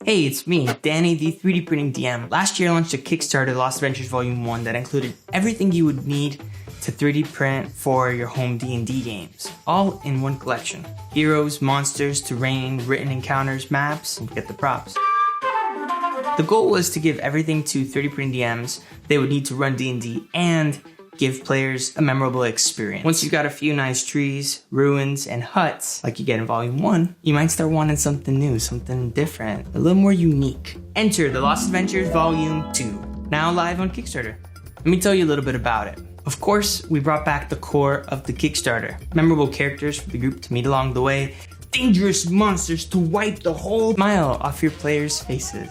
Hey, it's me, Danny, the 3D printing DM. Last year I launched a Kickstarter, Lost Adventures Volume 1, that included everything you would need to 3D print for your home D&D games, all in one collection. Heroes, monsters, terrain, written encounters, maps, and get the props. The goal was to give everything to 3D printing DMs they would need to run D&D and give players a memorable experience. Once you've got a few nice trees, ruins, and huts, like you get in Volume 1, you might start wanting something new, something different, a little more unique. Enter the Lost Adventures Volume 2, now live on Kickstarter. Let me tell you a little bit about it. Of course, we brought back the core of the Kickstarter. Memorable characters for the group to meet along the way, dangerous monsters to wipe the whole smile off your players' faces.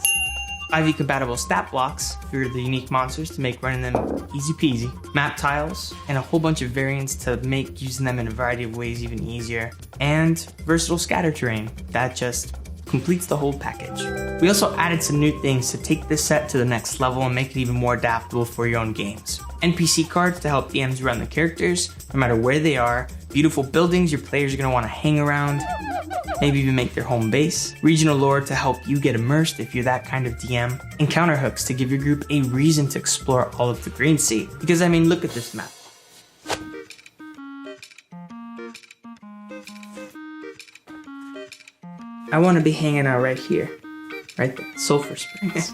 IV-compatible stat blocks for the unique monsters to make running them easy peasy. Map tiles, and a whole bunch of variants to make using them in a variety of ways even easier. And versatile scatter terrain that just completes the whole package. We also added some new things to take this set to the next level and make it even more adaptable for your own games. NPC cards to help DMs run the characters, no matter where they are. Beautiful buildings your players are going to want to hang around, maybe even make their home base. Regional lore to help you get immersed if you're that kind of DM. Encounter hooks to give your group a reason to explore all of the Green Sea. Because I mean, look at this map. I want to be hanging out right here. Right there, Sulphur Springs.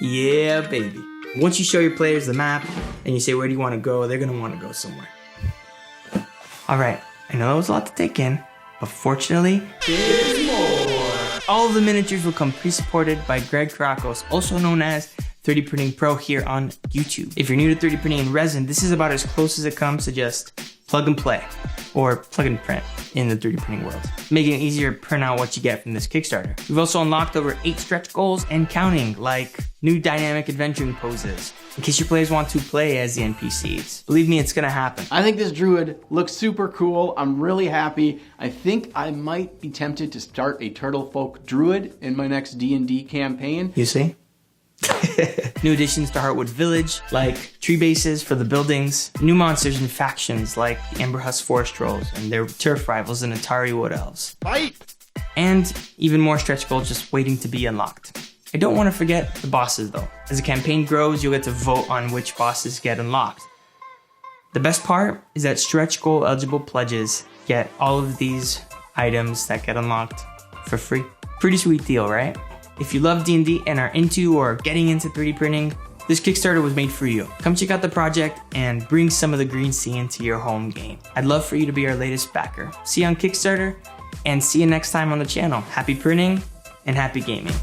Yeah, baby. Once you show your players the map and you say, where do you want to go? They're going to want to go somewhere. All right, I know that was a lot to take in, but fortunately, there's more. All of the miniatures will come pre-supported by Greg Karakos, also known as 3D Printing Pro here on YouTube. If you're new to 3D printing in resin, this is about as close as it comes to just plug and play, or plug and print in the 3D printing world, making it easier to print out what you get from this Kickstarter. We've also unlocked over 8 stretch goals and counting, like new dynamic adventuring poses, in case your players want to play as the NPCs. Believe me, it's gonna happen. I think this druid looks super cool. I'm really happy. I think I might be tempted to start a turtle folk druid in my next D&D campaign. You see? New additions to Heartwood Village, like tree bases for the buildings, new monsters and factions like the Ember Husk Forest Trolls and their turf rivals and Atari Wood Elves. Fight! And even more stretch goals just waiting to be unlocked. I don't want to forget the bosses though. As the campaign grows, you'll get to vote on which bosses get unlocked. The best part is that stretch goal eligible pledges get all of these items that get unlocked for free. Pretty sweet deal, right? If you love D&D and are into or getting into 3D printing, this Kickstarter was made for you. Come check out the project and bring some of the Green Sea into your home game. I'd love for you to be our latest backer. See you on Kickstarter and see you next time on the channel. Happy printing and happy gaming.